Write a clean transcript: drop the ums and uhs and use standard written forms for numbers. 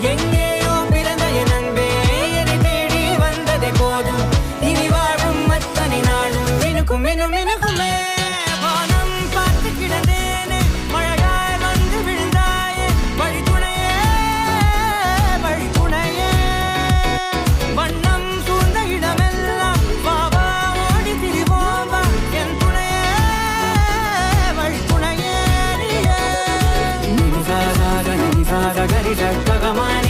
எங்கேயோ பிறந்த என் அன்பே என்னை தேடி வந்ததே போதும் இனி வாழும் அத்தனை நாளும் மினுக்கும் மினும் மினுக்குமே வானம் பார்த்து கிடந்தேனே மழையாய் வந்து விழுந்தாயே வழித்துணையே வழித்துணையே வண்ணம் சூழ்ந்த இடமெல்லாம் பாவா ஓடி திரிவோம் வா என் துணையே வழித்துணையே நிசாக கரி சக்ககமானி